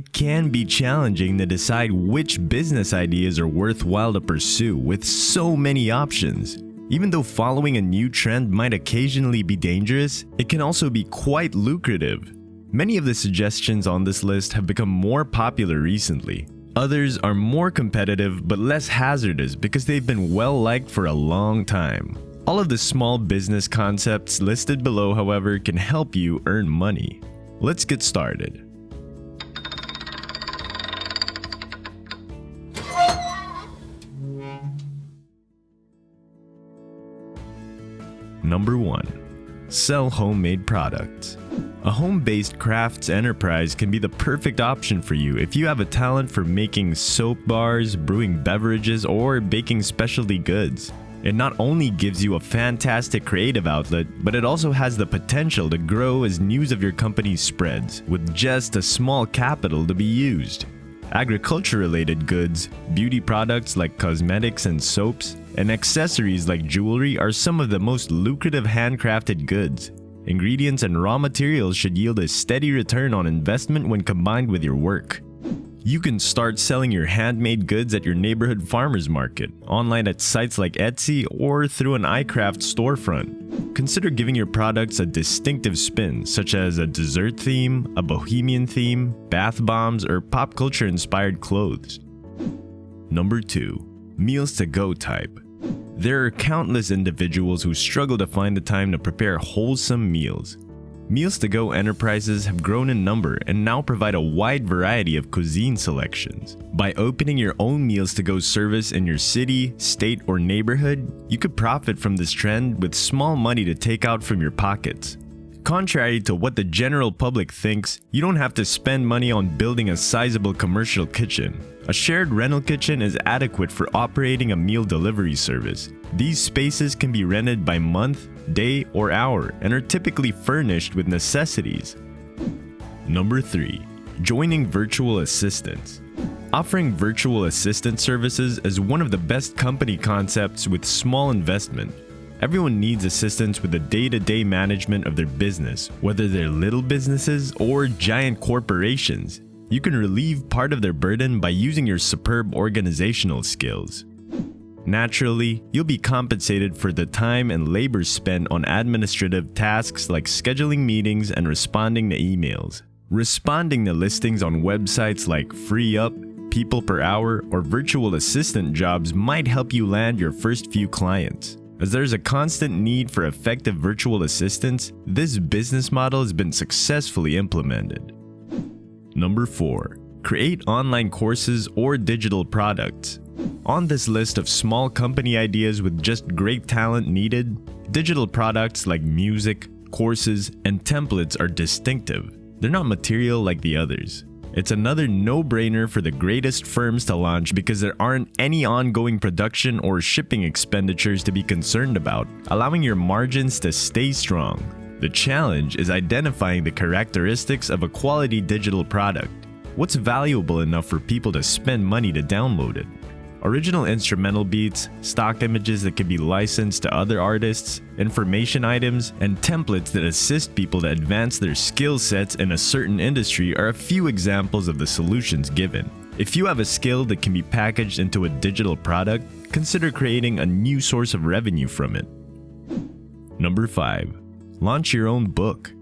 it can be challenging to decide which business ideas are worthwhile to pursue with so many options. Even though following a new trend might occasionally be dangerous, it can also be quite lucrative. Many of the suggestions on this list have become more popular recently. Others are more competitive but less hazardous because they've been well liked for a long time. All of the small business concepts listed below, however, can help you earn money. Let's get started. Number 1. Sell homemade products. A home-based crafts enterprise can be the perfect option for you if you have a talent for making soap bars, brewing beverages, or baking specialty goods. It not only gives you a fantastic creative outlet, but it also has the potential to grow as news of your company spreads, with just a small capital to be used. Agriculture-related goods, beauty products like cosmetics and soaps, and accessories like jewelry are some of the most lucrative handcrafted goods. Ingredients and raw materials should yield a steady return on investment when combined with your work. You can start selling your handmade goods at your neighborhood farmer's market, online at sites like Etsy, or through an iCraft storefront. Consider giving your products a distinctive spin, such as a dessert theme, a bohemian theme, bath bombs, or pop culture inspired clothes. Number 2. Meals to go type. There are countless individuals who struggle to find the time to prepare wholesome meals. Meals to go enterprises have grown in number and now provide a wide variety of cuisine selections. By opening your own meals to go service in your city, state, or neighborhood, you could profit from this trend with small money to take out from your pockets. Contrary to what the general public thinks, you don't have to spend money on building a sizable commercial kitchen. A shared rental kitchen is adequate for operating a meal delivery service. These spaces can be rented by month, day, or hour and are typically furnished with necessities. Number 3. Joining virtual assistants. Offering virtual assistant services is one of the best company concepts with small investment. Everyone needs assistance with the day-to-day management of their business, whether they're little businesses or giant corporations. You can relieve part of their burden by using your superb organizational skills. Naturally, you'll be compensated for the time and labor spent on administrative tasks like scheduling meetings and responding to emails. Responding to listings on websites like Free Up, People Per Hour, or virtual assistant jobs might help you land your first few clients. As there's a constant need for effective virtual assistants, this business model has been successfully implemented. Number 4. Create online courses or digital products. On this list of small company ideas with just great talent needed, digital products like music, courses, and templates are distinctive. They're not material like the others. It's another no-brainer for the greatest firms to launch because there aren't any ongoing production or shipping expenditures to be concerned about, allowing your margins to stay strong. The challenge is identifying the characteristics of a quality digital product. What's valuable enough for people to spend money to download it? Original instrumental beats, stock images that can be licensed to other artists, information items, and templates that assist people to advance their skill sets in a certain industry are a few examples of the solutions given. If you have a skill that can be packaged into a digital product, consider creating a new source of revenue from it. Number 5. Launch your own book.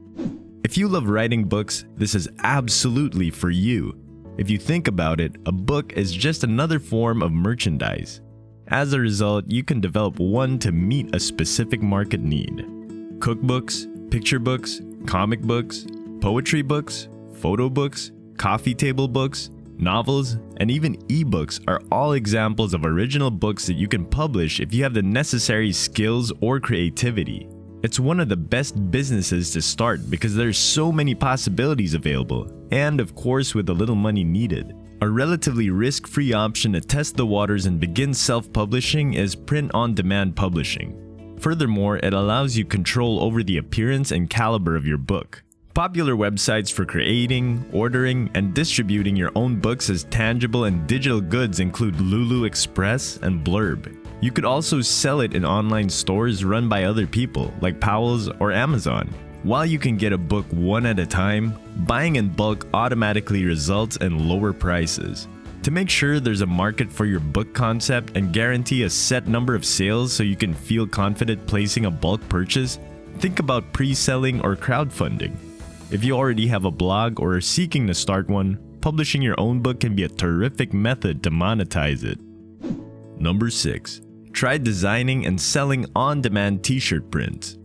If you love writing books, this is absolutely for you. If you think about it, a book is just another form of merchandise. As a result, you can develop one to meet a specific market need. Cookbooks, picture books, comic books, poetry books, photo books, coffee table books, novels, and even ebooks are all examples of original books that you can publish if you have the necessary skills or creativity. It's one of the best businesses to start because there's so many possibilities available, and of course with a little money needed. A relatively risk-free option to test the waters and begin self-publishing is print-on-demand publishing. Furthermore, it allows you control over the appearance and caliber of your book. Popular websites for creating, ordering, and distributing your own books as tangible and digital goods include Lulu Express and Blurb. You could also sell it in online stores run by other people, like Powell's or Amazon. While you can get a book one at a time, buying in bulk automatically results in lower prices. To make sure there's a market for your book concept and guarantee a set number of sales so you can feel confident placing a bulk purchase, think about pre-selling or crowdfunding. If you already have a blog or are seeking to start one, publishing your own book can be a terrific method to monetize it. Number 6. Try designing and selling on-demand t-shirt prints.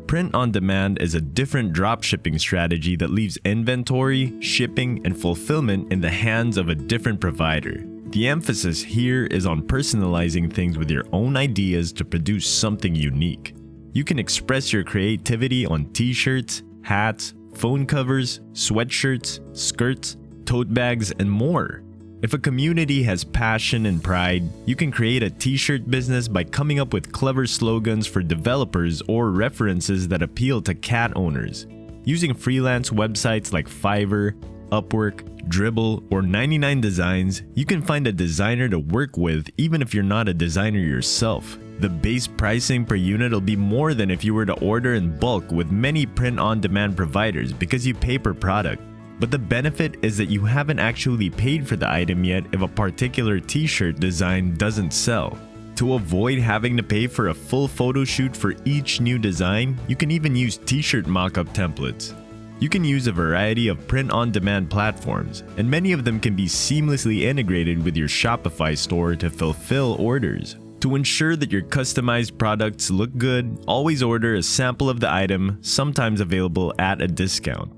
Print on demand is a different dropshipping strategy that leaves inventory, shipping, and fulfillment in the hands of a different provider. The emphasis here is on personalizing things with your own ideas to produce something unique. You can express your creativity on t-shirts, hats, phone covers, sweatshirts, skirts, tote bags, and more. If a community has passion and pride, you can create a t-shirt business by coming up with clever slogans for developers or references that appeal to cat owners. Using freelance websites like Fiverr, Upwork, Dribbble, or 99 Designs, you can find a designer to work with even if you're not a designer yourself. The base pricing per unit will be more than if you were to order in bulk with many print-on-demand providers because you pay per product. But the benefit is that you haven't actually paid for the item yet if a particular t-shirt design doesn't sell. To avoid having to pay for a full photo shoot for each new design, you can even use t-shirt mockup templates. You can use a variety of print-on-demand platforms, and many of them can be seamlessly integrated with your Shopify store to fulfill orders. To ensure that your customized products look good, always order a sample of the item, sometimes available at a discount.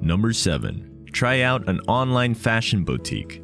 Number 7. Try out an online fashion boutique.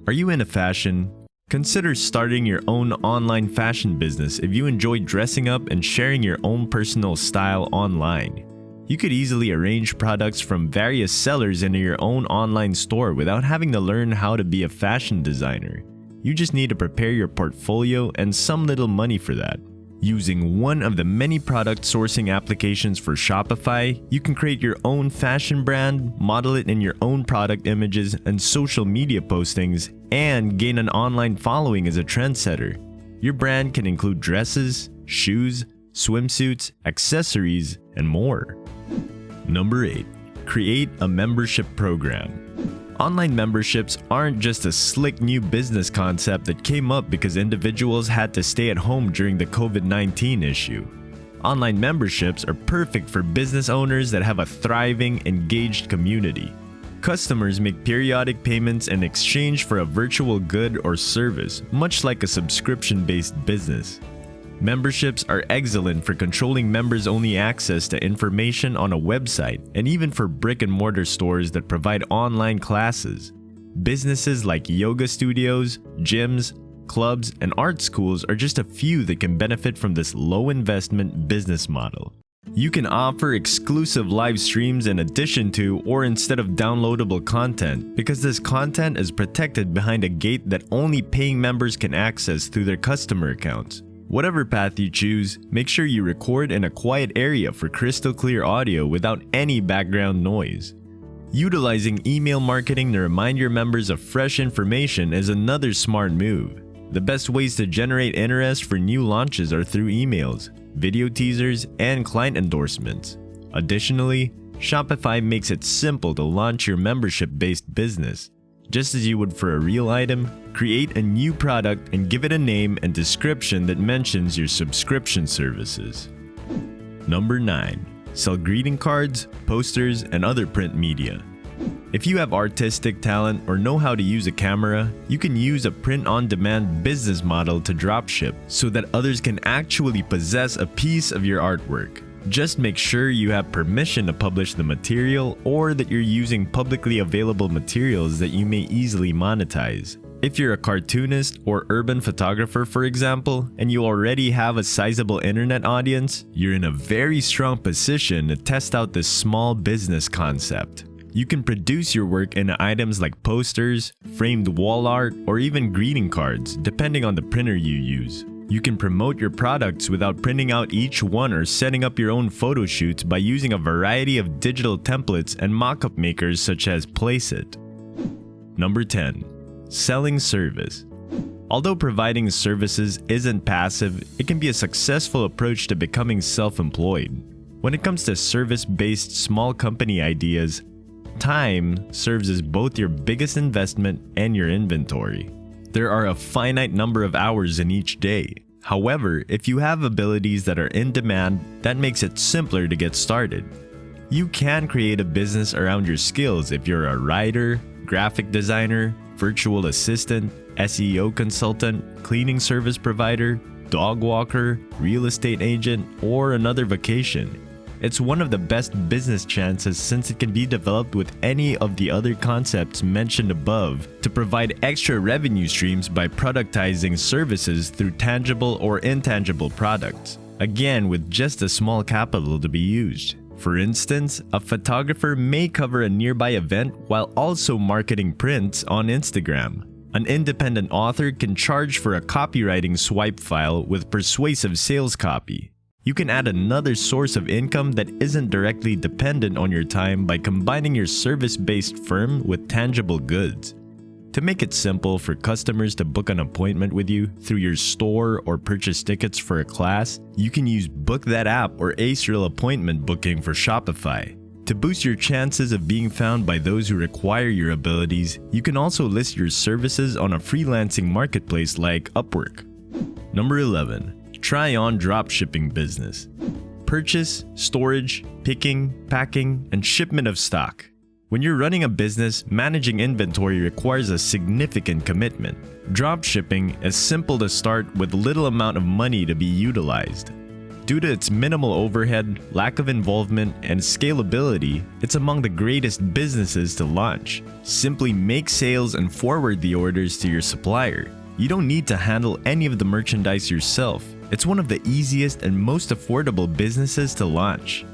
Are you into fashion? Consider starting your own online fashion business if you enjoy dressing up and sharing your own personal style online. You could easily arrange products from various sellers into your own online store without having to learn how to be a fashion designer. You just need to prepare your portfolio and some little money for that. Using one of the many product sourcing applications for Shopify, you can create your own fashion brand, model it in your own product images and social media postings, and gain an online following as a trendsetter. Your brand can include dresses, shoes, swimsuits, accessories, and more. Number 8. Create a membership program. Online memberships aren't just a slick new business concept that came up because individuals had to stay at home during the COVID-19 issue. Online memberships are perfect for business owners that have a thriving, engaged community. Customers make periodic payments in exchange for a virtual good or service, much like a subscription-based business. Memberships are excellent for controlling members-only access to information on a website and even for brick-and-mortar stores that provide online classes. Businesses like yoga studios, gyms, clubs, and art schools are just a few that can benefit from this low-investment business model. You can offer exclusive live streams in addition to or instead of downloadable content because this content is protected behind a gate that only paying members can access through their customer accounts. Whatever path you choose, make sure you record in a quiet area for crystal clear audio without any background noise. Utilizing email marketing to remind your members of fresh information is another smart move. The best ways to generate interest for new launches are through emails, video teasers, and client endorsements. Additionally, Shopify makes it simple to launch your membership-based business. Just as you would for a real item, create a new product and give it a name and description that mentions your subscription services. Number 9. Sell greeting cards, posters, and other print media. If you have artistic talent or know how to use a camera, you can use a print-on-demand business model to dropship so that others can actually possess a piece of your artwork. Just make sure you have permission to publish the material or that you're using publicly available materials that you may easily monetize. If you're a cartoonist or urban photographer, for example, and you already have a sizable internet audience, you're in a very strong position to test out this small business concept. You can produce your work in items like posters, framed wall art, or even greeting cards, depending on the printer you use. You can promote your products without printing out each one or setting up your own photo shoots by using a variety of digital templates and mock-up makers such as Placeit. Number 10. Selling service. Although providing services isn't passive, it can be a successful approach to becoming self-employed. When it comes to service-based small company ideas, time serves as both your biggest investment and your inventory. There are a finite number of hours in each day. However, if you have abilities that are in demand, that makes it simpler to get started. You can create a business around your skills if you're a writer, graphic designer, virtual assistant, SEO consultant, cleaning service provider, dog walker, real estate agent, or another vocation. It's one of the best business chances since it can be developed with any of the other concepts mentioned above to provide extra revenue streams by productizing services through tangible or intangible products. Again, with just a small capital to be used. For instance, a photographer may cover a nearby event while also marketing prints on Instagram. An independent author can charge for a copywriting swipe file with persuasive sales copy. You can add another source of income that isn't directly dependent on your time by combining your service-based firm with tangible goods. To make it simple for customers to book an appointment with you through your store or purchase tickets for a class, you can use Book That App or Acereal appointment booking for Shopify. To boost your chances of being found by those who require your abilities, you can also list your services on a freelancing marketplace like Upwork. Number 11. Try on dropshipping business. Purchase, storage, picking, packing, and shipment of stock. When you're running a business, managing inventory requires a significant commitment. Dropshipping is simple to start with little amount of money to be utilized. Due to its minimal overhead, lack of involvement, and scalability, it's among the greatest businesses to launch. Simply make sales and forward the orders to your supplier. You don't need to handle any of the merchandise yourself. It's one of the easiest and most affordable businesses to launch.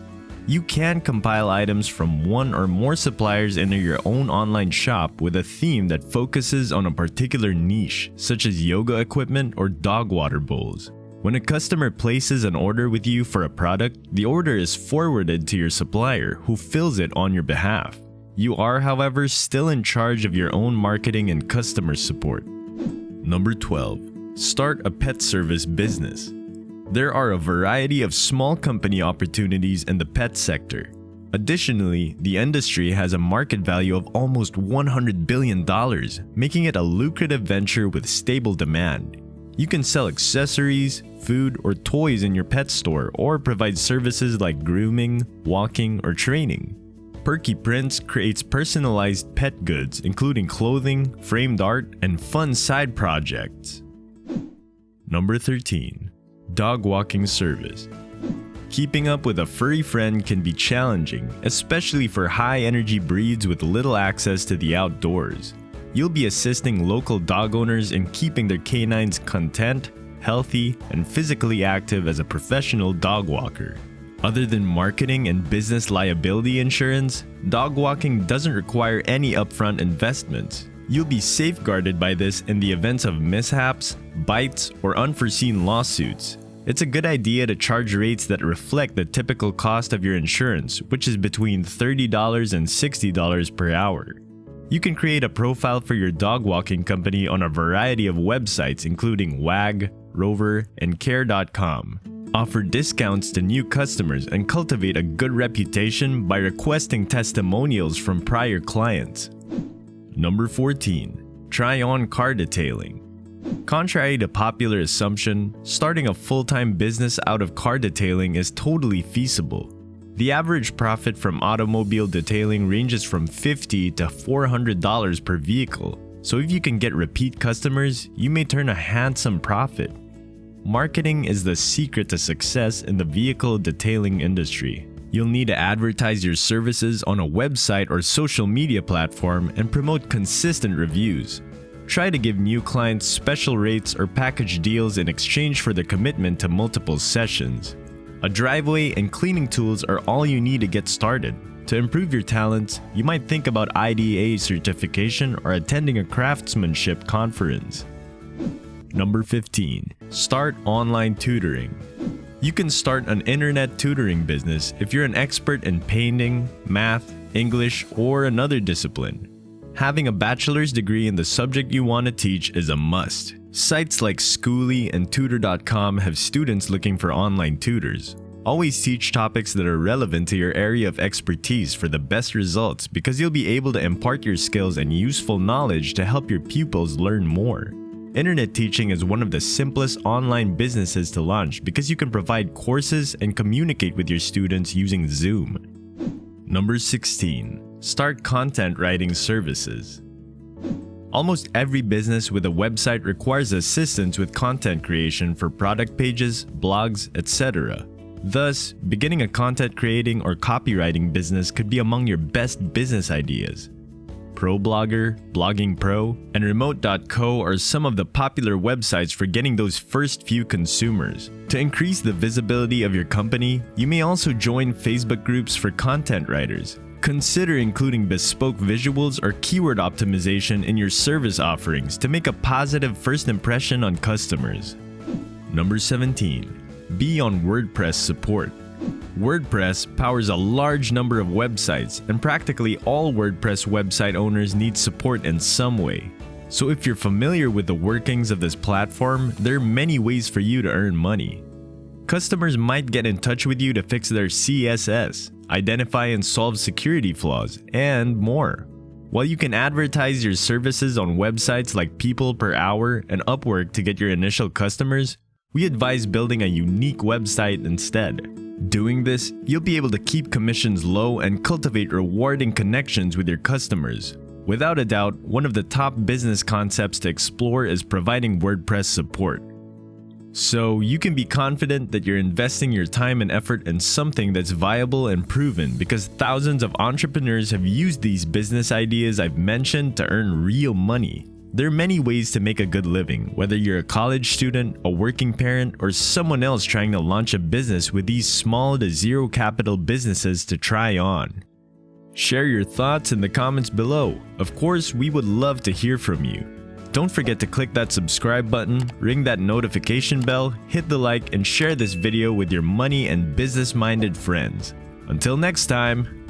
You can compile items from one or more suppliers into your own online shop with a theme that focuses on a particular niche, such as yoga equipment or dog water bowls. When a customer places an order with you for a product, the order is forwarded to your supplier, who fills it on your behalf. You are, however, still in charge of your own marketing and customer support. Number 12. Start a pet service business. There are a variety of small company opportunities in the pet sector. Additionally, the industry has a market value of almost $100 billion, making it a lucrative venture with stable demand. You can sell accessories, food, or toys in your pet store, or provide services like grooming, walking, or training. Perky Prints creates personalized pet goods, including clothing, framed art, and fun side projects. Number 13. Dog walking service. Keeping up with a furry friend can be challenging, especially for high-energy breeds with little access to the outdoors. You'll be assisting local dog owners in keeping their canines content, healthy, and physically active as a professional dog walker. Other than marketing and business liability insurance, dog walking doesn't require any upfront investments. You'll be safeguarded by this in the events of mishaps, bites, or unforeseen lawsuits. It's a good idea to charge rates that reflect the typical cost of your insurance, which is between $30 and $60 per hour. You can create a profile for your dog walking company on a variety of websites including WAG, Rover, and Care.com. Offer discounts to new customers and cultivate a good reputation by requesting testimonials from prior clients. Number 14. Try on car detailing. Contrary to popular assumption, starting a full-time business out of car detailing is totally feasible. The average profit from automobile detailing ranges from $50 to $400 per vehicle, so if you can get repeat customers, you may turn a handsome profit. Marketing is the secret to success in the vehicle detailing industry. You'll need to advertise your services on a website or social media platform and promote consistent reviews. Try to give new clients special rates or package deals in exchange for their commitment to multiple sessions. A driveway and cleaning tools are all you need to get started. To improve your talents, you might think about IDA certification or attending a craftsmanship conference. Number 15. Start online tutoring. You can start an internet tutoring business if you're an expert in painting, math, English, or another discipline. Having a bachelor's degree in the subject you want to teach is a must. Sites like Schooly and Tutor.com have students looking for online tutors. Always teach topics that are relevant to your area of expertise for the best results, because you'll be able to impart your skills and useful knowledge to help your pupils learn more. Internet teaching is one of the simplest online businesses to launch because you can provide courses and communicate with your students using Zoom. Number 16. Start content writing services. Almost every business with a website requires assistance with content creation for product pages, blogs, etc. Thus, beginning a content creating or copywriting business could be among your best business ideas. ProBlogger, Blogging Pro, and Remote.co are some of the popular websites for getting those first few consumers. To increase the visibility of your company, you may also join Facebook groups for content writers. Consider including bespoke visuals or keyword optimization in your service offerings to make a positive first impression on customers. Number 17. Be on WordPress Support. WordPress powers a large number of websites, and practically all WordPress website owners need support in some way. So if you're familiar with the workings of this platform, there are many ways for you to earn money. Customers might get in touch with you to fix their CSS, identify and solve security flaws, and more. While you can advertise your services on websites like People Per Hour and Upwork to get your initial customers, we advise building a unique website instead. Doing this, you'll be able to keep commissions low and cultivate rewarding connections with your customers. Without a doubt, one of the top business concepts to explore is providing WordPress support. So you can be confident that you're investing your time and effort in something that's viable and proven, because thousands of entrepreneurs have used these business ideas I've mentioned to earn real money. There are many ways to make a good living, whether you're a college student, a working parent, or someone else trying to launch a business with these small to zero capital businesses to try on. Share your thoughts in the comments below. Of course, we would love to hear from you. Don't forget to click that subscribe button, ring that notification bell, hit the like, and share this video with your money and business-minded friends. Until next time.